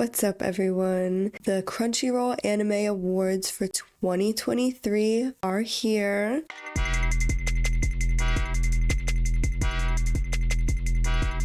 What's up, everyone? The Crunchyroll Anime Awards for 2023 are here.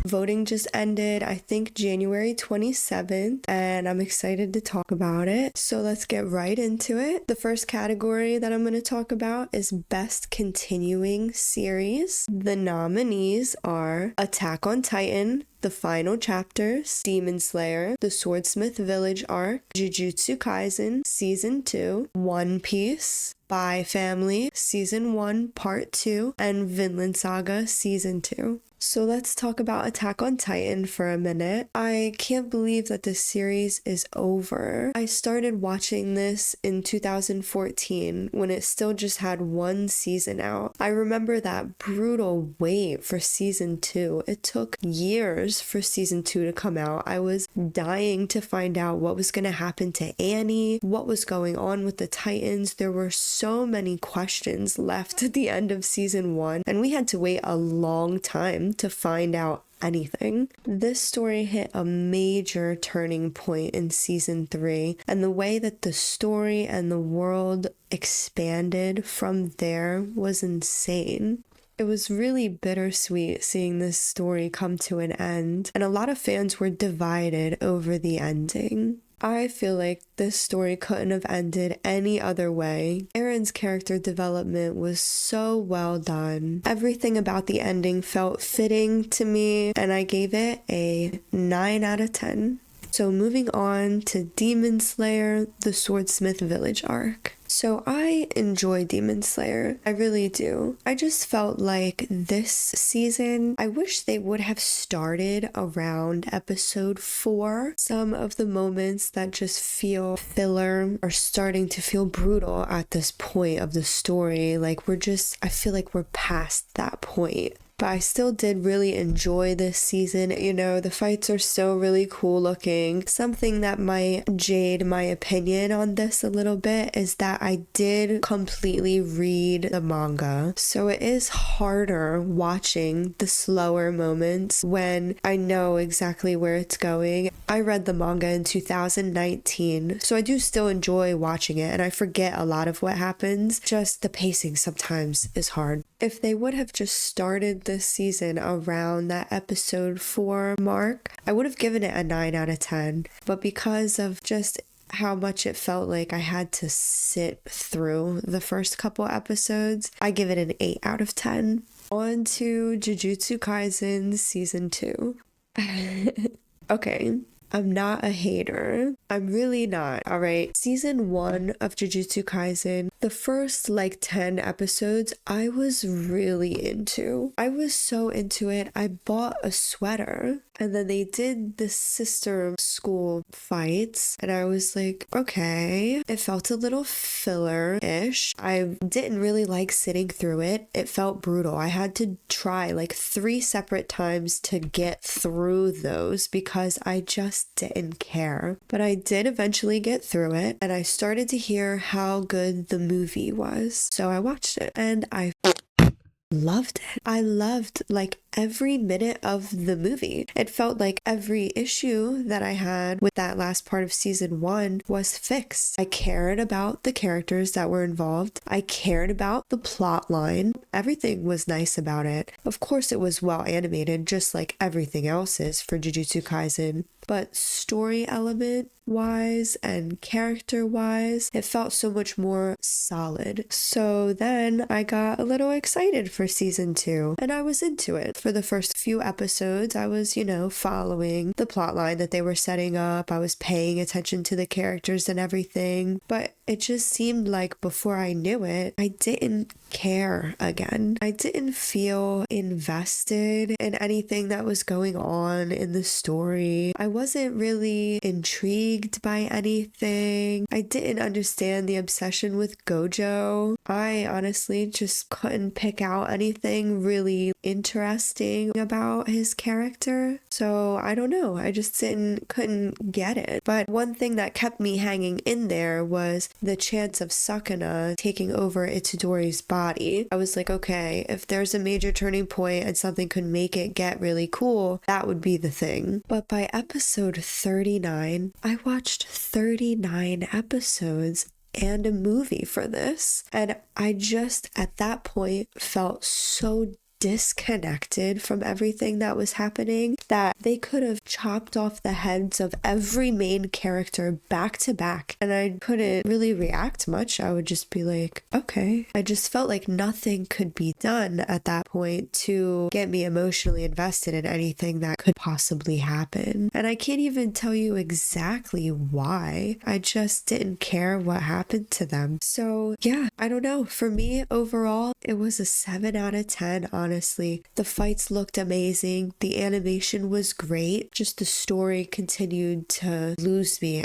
Voting just ended, I think January 27th, and I'm excited to talk about it. So let's get right into it. The first category that I'm going to talk about is Best Continuing Series. The nominees are Attack on Titan, The Final Chapters, Demon Slayer, The Swordsmith Village Arc, Jujutsu Kaisen Season 2, One Piece, Spy Family Season 1 Part 2, and Vinland Saga Season 2. So let's talk about Attack on Titan for a minute. I can't believe that this series is over. I started watching this in 2014 when it still just had one season out. I remember that brutal wait for season 2. It took years for season 2 to come out. I was dying to find out what was going to happen to Annie, what was going on with the Titans. There were so many questions left at the end of season 1, and we had to wait a long time to find out anything. This story hit a major turning point in season 3, and the way that the story and the world expanded from there was insane. It was really bittersweet seeing this story come to an end, and a lot of fans were divided over the ending. I feel like this story couldn't have ended any other way. Eren's character development was so well done. Everything about the ending felt fitting to me, and I gave it a 9 out of 10. So moving on to Demon Slayer, The Swordsmith Village Arc. So I enjoy Demon Slayer, I really do. I just felt like this season, I wish they would have started around episode 4. Some of the moments that just feel filler are starting to feel brutal at this point of the story. Like I feel like we're past that point. But I still did really enjoy this season. You know, the fights are so really cool looking. Something that might jade my opinion on this a little bit is that I did completely read the manga. So it is harder watching the slower moments when I know exactly where it's going. I read the manga in 2019, so I do still enjoy watching it, and I forget a lot of what happens. Just the pacing sometimes is hard. If they would have just started this season around that episode 4 mark, I would have given it a 9 out of 10. But because of just how much it felt like I had to sit through the first couple episodes, I give it an 8 out of 10. On to Jujutsu Kaisen Season 2. Okay. I'm not a hater. I'm really not, alright? Season 1 of Jujutsu Kaisen, the first 10 episodes, I was really into. I was so into it, I bought a sweater. And then they did the sister school fights, and I was like, okay. It felt a little filler-ish. I didn't really like sitting through it. It felt brutal. I had to try 3 separate times to get through those because I just didn't care. But I did eventually get through it, and I started to hear how good the movie was. So I watched it, and I loved it. I loved every minute of the movie. It felt like every issue that I had with that last part of season 1 was fixed. I cared about the characters that were involved. I cared about the plot line. Everything was nice about it. Of course, it was well animated, just like everything else is for Jujutsu Kaisen. But story element wise and character wise, it felt so much more solid. So then I got a little excited for season 2, and I was into it. For the first few episodes, I was, following the plotline that they were setting up. I was paying attention to the characters and everything, but it just seemed like before I knew it, I didn't care again. I didn't feel invested in anything that was going on in the story. I wasn't really intrigued by anything. I didn't understand the obsession with Gojo. I honestly just couldn't pick out anything really interesting interesting about his character. So I don't know, I just couldn't get it. But one thing that kept me hanging in there was the chance of Sakuna taking over Itadori's body. I was like, okay, if there's a major turning point and something could make it get really cool, that would be the thing. But by episode 39, I watched 39 episodes and a movie for this. And I just, at that point, felt so disconnected from everything that was happening that they could have chopped off the heads of every main character back to back, and I couldn't really react much. I would just be like, okay. I just felt like nothing could be done at that point to get me emotionally invested in anything that could possibly happen. And I can't even tell you exactly why. I just didn't care what happened to them. So yeah, I don't know. For me, overall, it was a 7 out of 10, honestly. The fights looked amazing. The animation was great. Just the story continued to lose me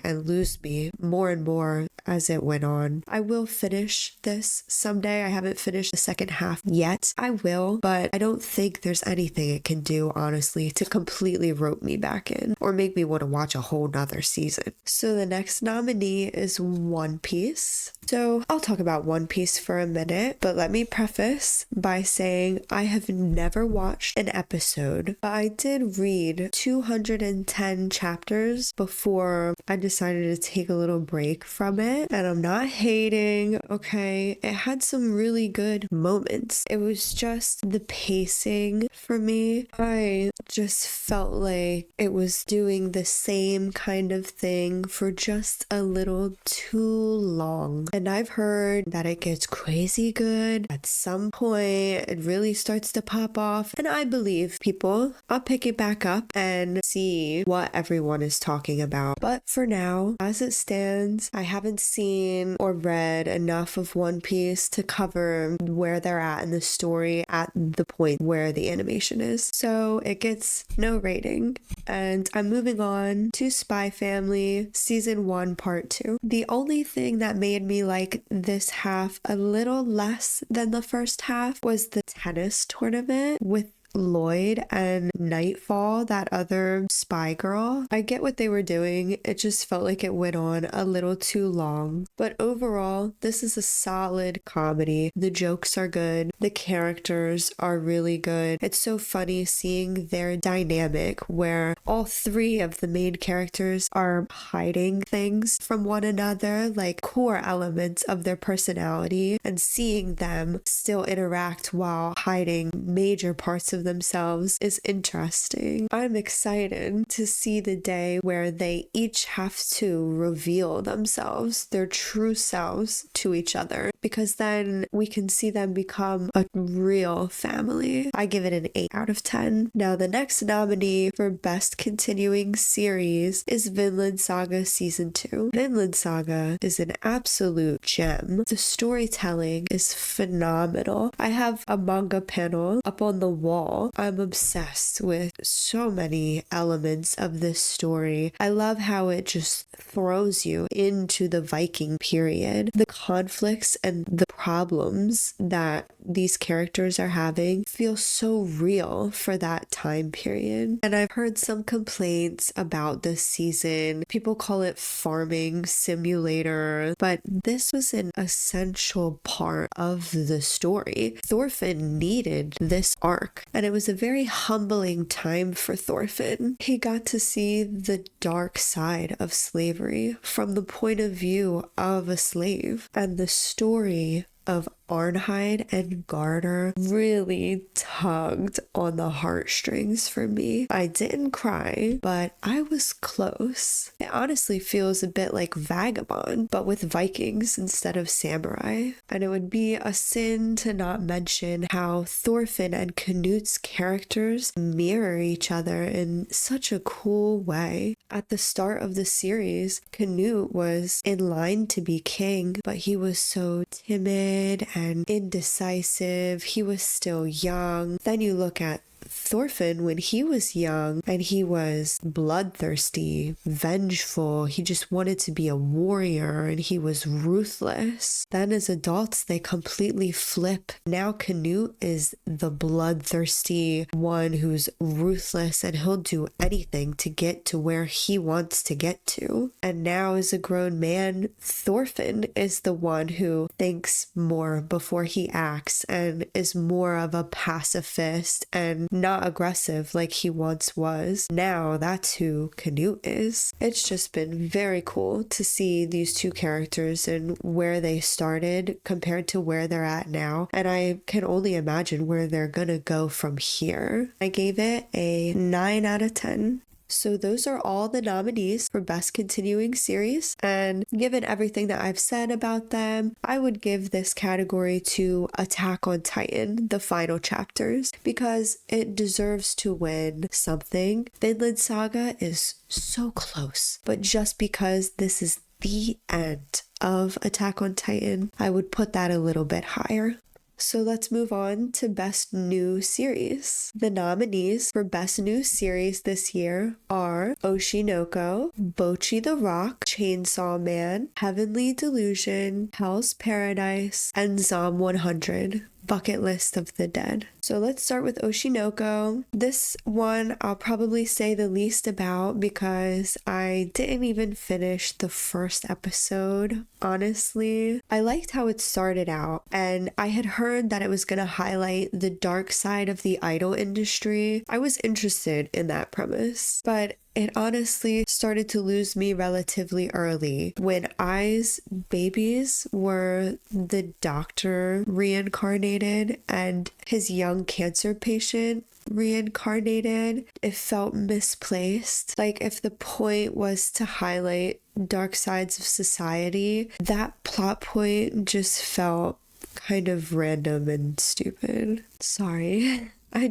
more and more as it went on. I will finish this someday. I haven't finished the second half yet. I will, but I don't think there's anything it can do, honestly, to completely rope me back in or make me want to watch a whole nother season. So the next nominee is One Piece. So I'll talk about One Piece for a minute, but let me preface by saying I have never watched an episode, but I did read 210 chapters before I decided to take a little break from it. And I'm not hating, okay? It had some really good moments. It was just the pacing for me. I just felt like it was doing the same kind of thing for just a little too long. And I've heard that it gets crazy good at some point. It really starts to pop off. And I believe people. I'll pick it back up and see what everyone is talking about. But for now, as it stands, I haven't seen or read enough of One Piece to cover where they're at in the story at the point where the animation is. So it gets no rating. And I'm moving on to Spy Family Season 1 Part 2. The only thing that made me like this half a little less than the first half was the tennis tournament with Lloyd and Nightfall, that other spy girl. I get what they were doing. It just felt like it went on a little too long. But overall, this is a solid comedy. The jokes are good. The characters are really good. It's so funny seeing their dynamic where all three of the main characters are hiding things from one another, like core elements of their personality, and seeing them still interact while hiding major parts of themselves is interesting. I'm excited to see the day where they each have to reveal themselves, their true selves, to each other, because then we can see them become a real family. I give it an 8 out of 10. Now, the next nominee for Best Continuing Series is Vinland Saga Season 2. Vinland Saga is an absolute gem. The storytelling is phenomenal. I have a manga panel up on the wall. I'm obsessed with so many elements of this story. I love how it just throws you into the Viking period. The conflicts and the problems that these characters are having feel so real for that time period. And I've heard some complaints about this season. People call it farming simulator, but this was an essential part of the story. Thorfinn needed this arc, and it was a very humbling time for Thorfinn. He got to see the dark side of slavery from the point of view of a slave, and the story of Arnheid and Garter really tugged on the heartstrings for me. I didn't cry, but I was close. It honestly feels a bit like Vagabond, but with Vikings instead of samurai. And it would be a sin to not mention how Thorfinn and Knut's characters mirror each other in such a cool way. At the start of the series, Knut was in line to be king, but he was so timid and indecisive. He was still young. Then you look at Thorfinn when he was young, and he was bloodthirsty, vengeful. He just wanted to be a warrior, and he was ruthless. Then as adults, they completely flip. Now Canute is the bloodthirsty one who's ruthless, and he'll do anything to get to where he wants to get to. And now as a grown man, Thorfinn is the one who thinks more before he acts and is more of a pacifist and not aggressive like he once was. Now that's who Canute is. It's just been very cool to see these two characters and where they started compared to where they're at now, and I can only imagine where they're gonna go from here. I gave it a 9 out of 10. So those are all the nominees for Best Continuing Series, and given everything that I've said about them, I would give this category to Attack on Titan, the final chapters, because it deserves to win something. Vinland Saga is so close, but just because this is the end of Attack on Titan, I would put that a little bit higher. So let's move on to Best New Series. The nominees for Best New Series this year are Oshi, Bocchi the Rock, Chainsaw Man, Heavenly Delusion, Hell's Paradise, and Zom 100. Bucket List of the Dead. So let's start with Oshinoko. This one I'll probably say the least about because I didn't even finish the first episode, honestly. I liked how it started out, and I had heard that it was going to highlight the dark side of the idol industry. I was interested in that premise, but it honestly started to lose me relatively early when Ai's babies were the doctor reincarnated and his young cancer patient reincarnated. It felt misplaced. Like if the point was to highlight dark sides of society, that plot point just felt kind of random and stupid. Sorry. I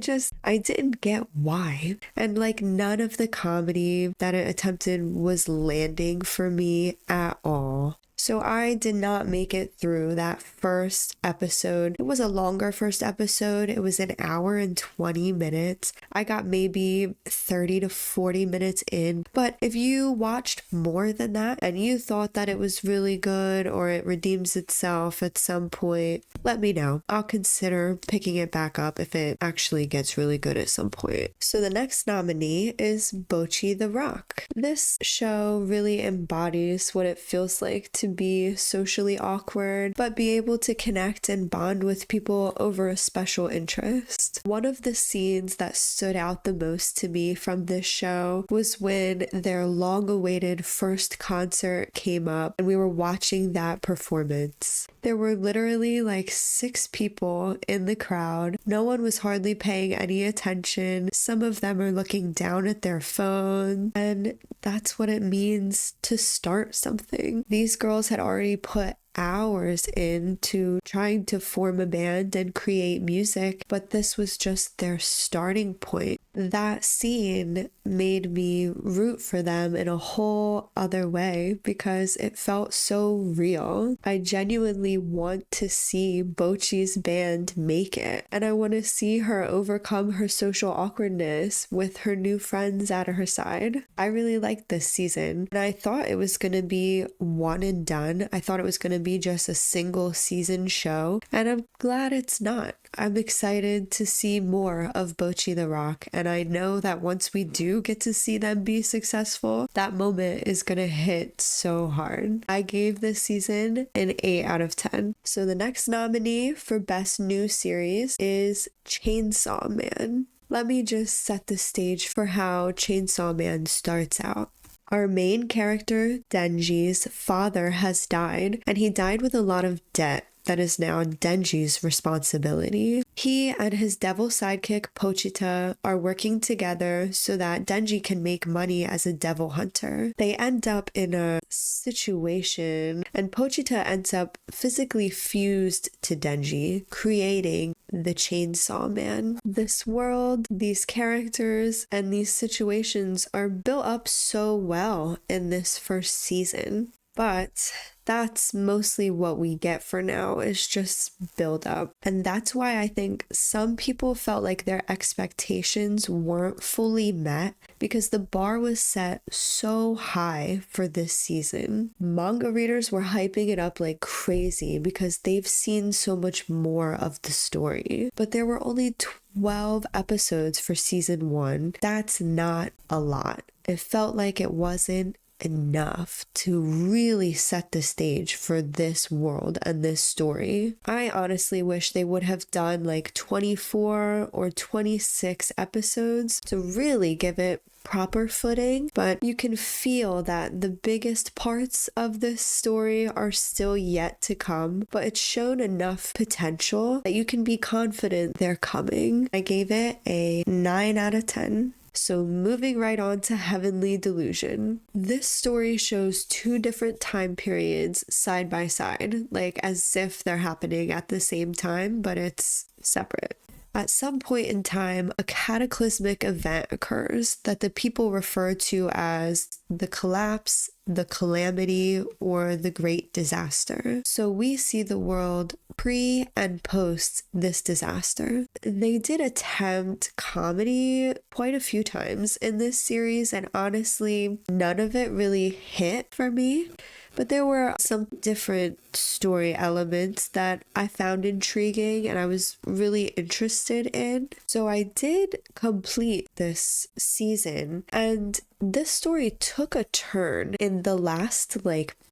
didn't get why. And like none of the comedy that it attempted was landing for me at all. So I did not make it through that first episode. It was a longer first episode. It was an hour and 20 minutes. I got maybe 30 to 40 minutes in. But if you watched more than that and you thought that it was really good or it redeems itself at some point, let me know. I'll consider picking it back up if it actually gets really good at some point. So the next nominee is Bocchi the Rock. This show really embodies what it feels like to be socially awkward, but be able to connect and bond with people over a special interest. One of the scenes that stood out the most to me from this show was when their long-awaited first concert came up and we were watching that performance. There were literally like 6 people in the crowd. No one was hardly paying any attention. Some of them are looking down at their phone, and that's what it means to start something. These girls had already put hours into trying to form a band and create music, but this was just their starting point. That scene made me root for them in a whole other way because it felt so real. I genuinely want to see Bocchi's band make it, and I want to see her overcome her social awkwardness with her new friends at her side. I really liked this season, and I thought it was going to be one and done. I thought it was going to be just a single season show, and I'm glad it's not. I'm excited to see more of Bocchi the Rock, and I know that once we do get to see them be successful, that moment is gonna hit so hard. I gave this season an 8 out of 10. So the next nominee for Best New Series is Chainsaw Man. Let me just set the stage for how Chainsaw Man starts out. Our main character, Denji's father, has died, and he died with a lot of debt that is now Denji's responsibility. He and his devil sidekick Pochita are working together so that Denji can make money as a devil hunter. They end up in a situation, and Pochita ends up physically fused to Denji, creating the Chainsaw Man. This world, these characters, and these situations are built up so well in this first season. But that's mostly what we get for now, is just build up. And that's why I think some people felt like their expectations weren't fully met, because the bar was set so high for this season. Manga readers were hyping it up like crazy because they've seen so much more of the story. But there were only 12 episodes for season 1. That's not a lot. It felt like it wasn't enough to really set the stage for this world and this story. I honestly wish they would have done like 24 or 26 episodes to really give it proper footing, but you can feel that the biggest parts of this story are still yet to come, but it's shown enough potential that you can be confident they're coming. I gave it a 9 out of 10. So moving right on to Heavenly Delusion. This story shows 2 different time periods side by side, like as if they're happening at the same time, but it's separate. At some point in time, a cataclysmic event occurs that the people refer to as the collapse, the calamity, or the great disaster. So we see the world pre and post this disaster. They did attempt comedy quite a few times in this series, and honestly, none of it really hit for me. But there were some different story elements that I found intriguing and I was really interested in. So I did complete this season, and this story took a turn in the last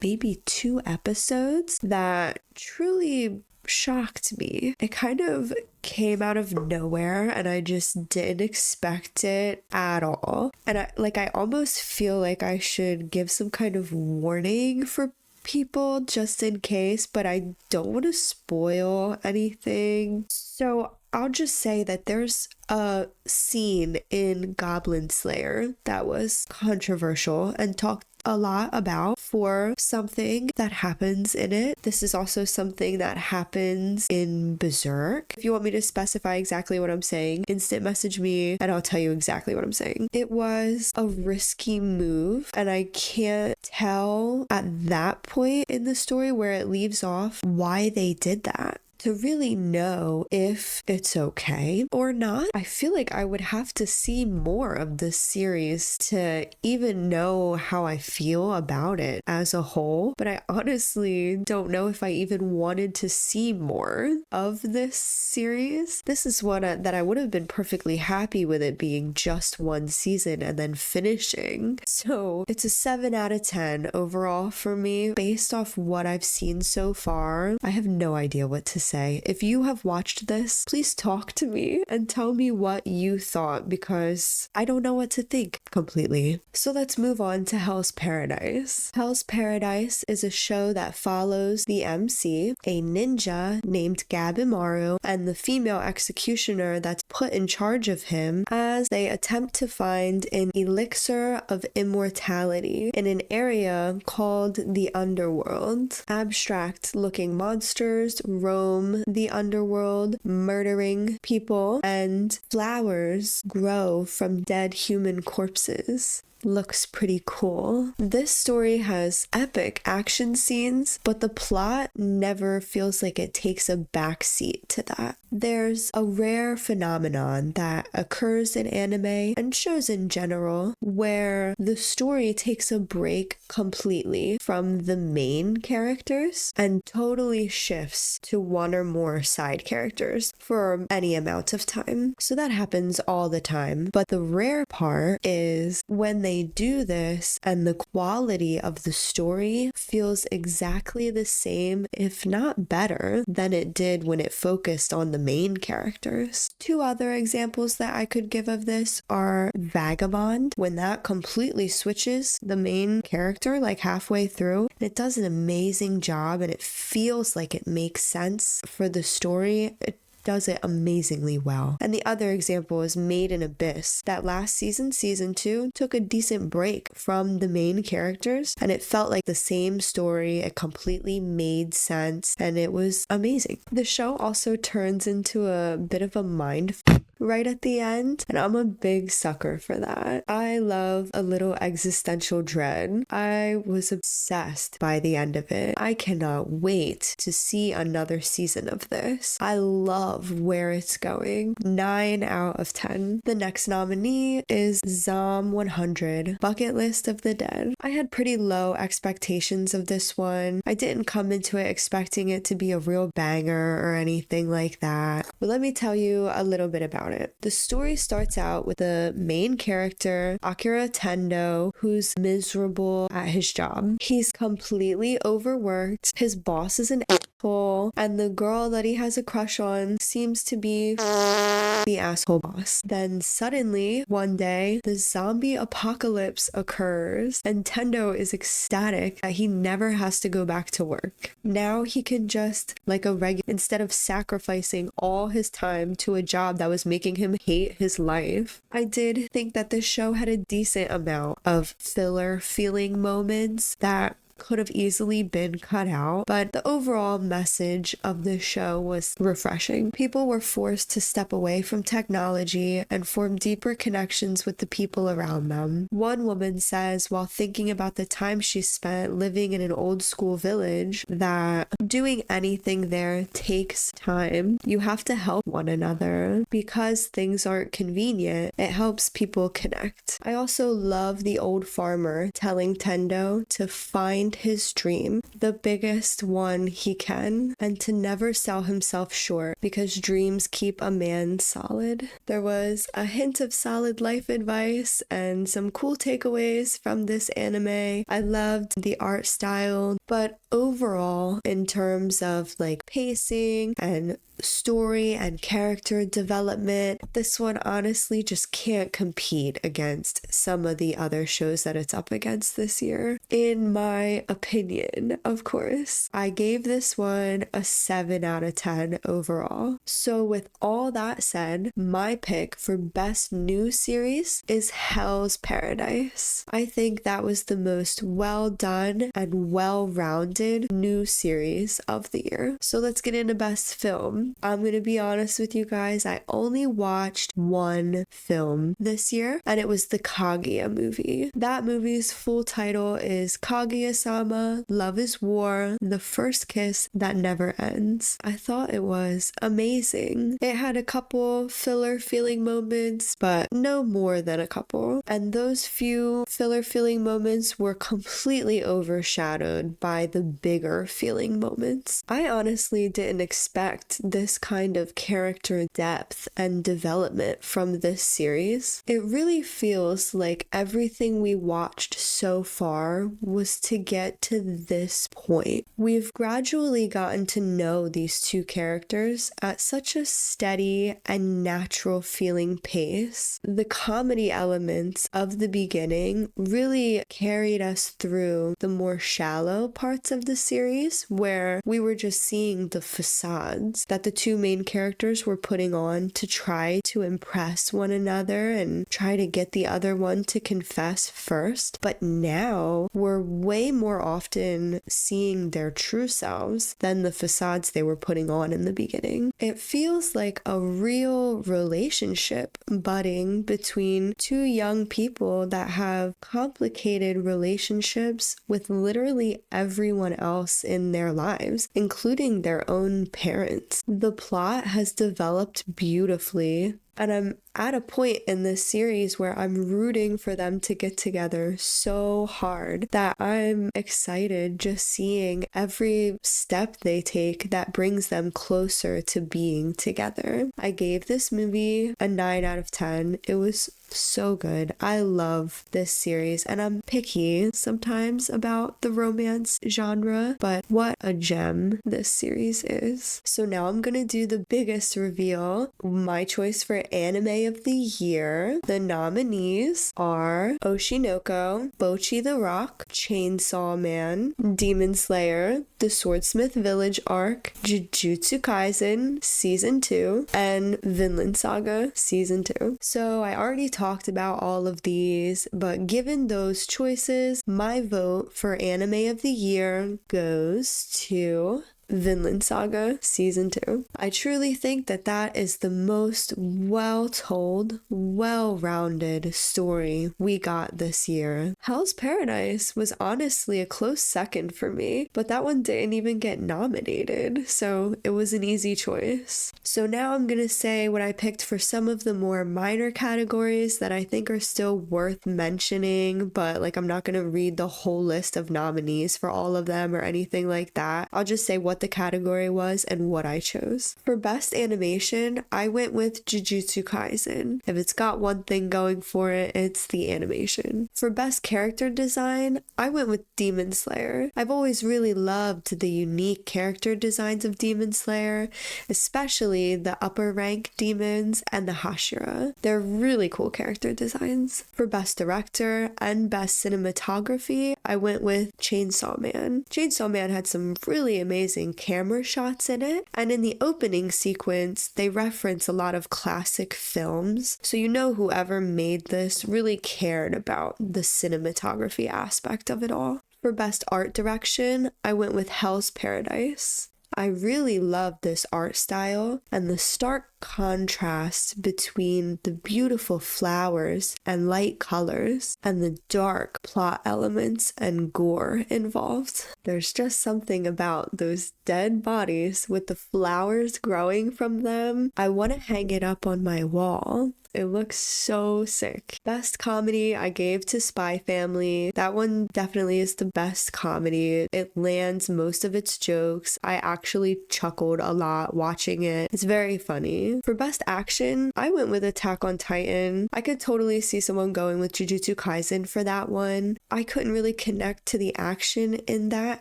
maybe 2 episodes that truly shocked me. It kind of came out of nowhere and I just didn't expect it at all. And I almost feel like I should give some kind of warning for people just in case, but I don't want to spoil anything. So I'll just say that there's a scene in Goblin Slayer that was controversial and talked a lot about for something that happens in it. This is also something that happens in Berserk. If you want me to specify exactly what I'm saying, instant message me and I'll tell you exactly what I'm saying. It was a risky move, and I can't tell at that point in the story where it leaves off why they did that. To really know if it's okay or not, I feel like I would have to see more of this series to even know how I feel about it as a whole. But I honestly don't know if I even wanted to see more of this series. This is one that I would have been perfectly happy with it being just 1 season and then finishing. So it's a 7 out of 10 overall for me. Based off what I've seen so far, I have no idea what to say. If you have watched this, please talk to me and tell me what you thought, because I don't know what to think completely. So let's move on to Hell's Paradise. Hell's Paradise is a show that follows the MC, a ninja named Gabimaru, and the female executioner that's put in charge of him as they attempt to find an elixir of immortality in an area called the Underworld. Abstract looking monsters roam the underworld, murdering people, and flowers grow from dead human corpses. Looks pretty cool. This story has epic action scenes, but the plot never feels like it takes a backseat to that. There's a rare phenomenon that occurs in anime and shows in general where the story takes a break completely from the main characters and totally shifts to one or more side characters for any amount of time. So that happens all the time, but the rare part is when they do this and the quality of the story feels exactly the same, if not better, than it did when it focused on the main characters. 2 other examples that I could give of this are Vagabond, when that completely switches the main character halfway through. It does an amazing job and it feels like it makes sense for the story. It does it amazingly well. And the other example is Made in Abyss. That last season, season 2, took a decent break from the main characters and it felt like the same story. It completely made sense and it was amazing. The show also turns into a bit of a mind right at the end, and I'm a big sucker for that. I love a little existential dread. I was obsessed by the end of it. I cannot wait to see another season of this. I love where it's going. 9 out of 10. The next nominee is Zom 100, Bucket List of the Dead. I had pretty low expectations of this one. I didn't come into it expecting it to be a real banger or anything like that. But let me tell you a little bit about it. The story starts out with the main character, Akira Tendo, who's miserable at his job. He's completely overworked. His boss is an asshole, and the girl that he has a crush on seems to be the asshole boss. Then suddenly, one day, the zombie apocalypse occurs, and Tendo is ecstatic that he never has to go back to work. Now he can just, like a regular, instead of sacrificing all his time to a job that was making him hate his life. I did think that this show had a decent amount of filler feeling moments that could have easily been cut out, but the overall message of the show was refreshing. People were forced to step away from technology and form deeper connections with the people around them. One woman says, while thinking about the time she spent living in an old school village, that doing anything there takes time. You have to help one another. Because things aren't convenient, it helps people connect. I also love the old farmer telling Tendo to find his dream, the biggest one he can, and to never sell himself short because dreams keep a man solid. There was a hint of solid life advice and some cool takeaways from this anime. I loved the art style, but overall, in terms of like pacing and story and character development, this one honestly just can't compete against some of the other shows that it's up against this year. In my opinion, of course, I gave this one a 7 out of 10 overall. So with all that said, my pick for best new series is Hell's Paradise. I think that was the most well done and well-rounded new series of the year. So let's get into best film. I'm gonna be honest with you guys, I only watched one film this year, and it was the Kaguya movie. That movie's full title is Kaguya-sama, Love is War, The First Kiss That Never Ends. I thought it was amazing. It had a couple filler feeling moments, but no more than a couple. And those few filler feeling moments were completely overshadowed by the bigger feeling moments. I honestly didn't expect this kind of character depth and development from this series. It really feels like everything we watched so far was to get to this point. We've gradually gotten to know these two characters at such a steady and natural feeling pace. The comedy elements of the beginning really carried us through the more shallow parts of the series, where we were just seeing the facades that the two main characters were putting on to try to impress one another and try to get the other one to confess first. But now we're way more often seeing their true selves than the facades they were putting on in the beginning. It feels like a real relationship budding between two young people that have complicated relationships with literally everyone else in their lives, including their own parents. The plot has developed beautifully, and I'm at a point in this series where I'm rooting for them to get together so hard that I'm excited just seeing every step they take that brings them closer to being together. I gave this movie a 9 out of 10. It was so good. I love this series, and I'm picky sometimes about the romance genre, but what a gem this series is. So now I'm gonna do the biggest reveal, my choice for anime of the year. The nominees are Oshinoko, Bocchi the Rock, Chainsaw Man, Demon Slayer, The Swordsmith Village arc, Jujutsu Kaisen Season 2, and Vinland Saga Season 2. So I already talked about all of these, but given those choices, my vote for anime of the year goes to Vinland Saga Season 2. I truly think that that is the most well-told, well-rounded story we got this year. Hell's Paradise was honestly a close second for me, but that one didn't even get nominated, so it was an easy choice. So now I'm gonna say what I picked for some of the more minor categories that I think are still worth mentioning, but like I'm not gonna read the whole list of nominees for all of them or anything like that. I'll just say what the category was and what I chose. For best animation, I went with Jujutsu Kaisen. If it's got one thing going for it, it's the animation. For best character design, I went with Demon Slayer. I've always really loved the unique character designs of Demon Slayer, especially the upper rank demons and the Hashira. They're really cool character designs. For best director and best cinematography, I went with Chainsaw Man. Chainsaw Man had some really amazing camera shots in it, and in the opening sequence, they reference a lot of classic films, so you know whoever made this really cared about the cinematography aspect of it all. For best art direction, I went with Hell's Paradise. I really love this art style and the stark contrast between the beautiful flowers and light colors and the dark plot elements and gore involved. There's just something about those dead bodies with the flowers growing from them. I want to hang it up on my wall. It looks so sick. Best comedy I gave to Spy Family. That one definitely is the best comedy. It lands most of its jokes. I actually chuckled a lot watching it. It's very funny. For best action, I went with Attack on Titan. I could totally see someone going with Jujutsu Kaisen for that one. I couldn't really connect to the action in that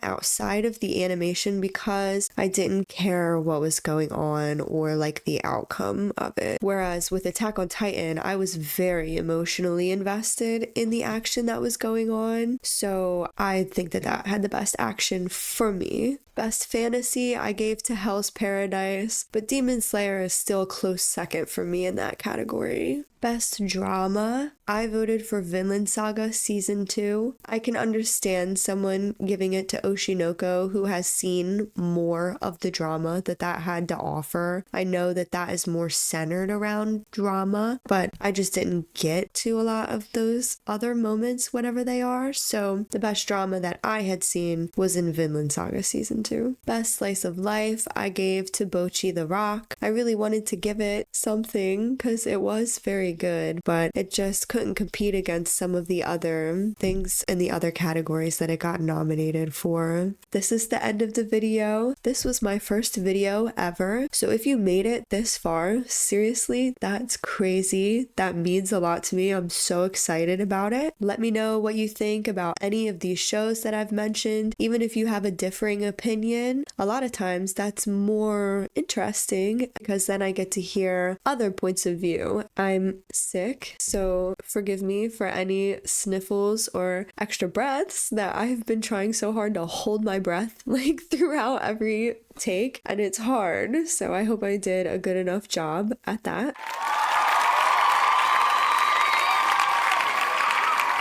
outside of the animation because I didn't care what was going on or like the outcome of it. Whereas with Attack on Titan, I was very emotionally invested in the action that was going on, so I think that that had the best action for me. Best fantasy I gave to Hell's Paradise, but Demon Slayer is still a close second for me in that category. Best drama, I voted for Vinland Saga Season 2. I can understand someone giving it to Oshinoko who has seen more of the drama that had to offer. I know that that is more centered around drama, but I just didn't get to a lot of those other moments, whatever they are, so the best drama that I had seen was in Vinland Saga Season 2. Best slice of life, I gave to Bocchi the Rock. I really wanted to give it something because it was very good, but it just couldn't compete against some of the other things in the other categories that it got nominated for. This is the end of the video. This was my first video ever, so if you made it this far, seriously, that's crazy. That means a lot to me. I'm so excited about it. Let me know what you think about any of these shows that I've mentioned, even if you have a differing opinion. A lot of times that's more interesting because then I get to hear other points of view. I'm sick, so forgive me for any sniffles or extra breaths that I've been trying so hard to hold my breath like throughout every take, and it's hard, so I hope I did a good enough job at that.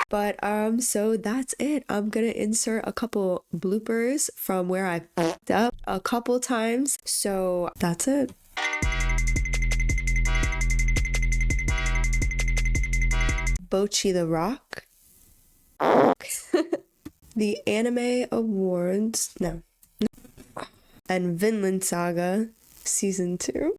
But so that's it. I'm gonna insert a couple bloopers from where I fucked up a couple times, so that's it. Bocchi the Rock. The Anime Awards. No. And Vinland Saga Season 2.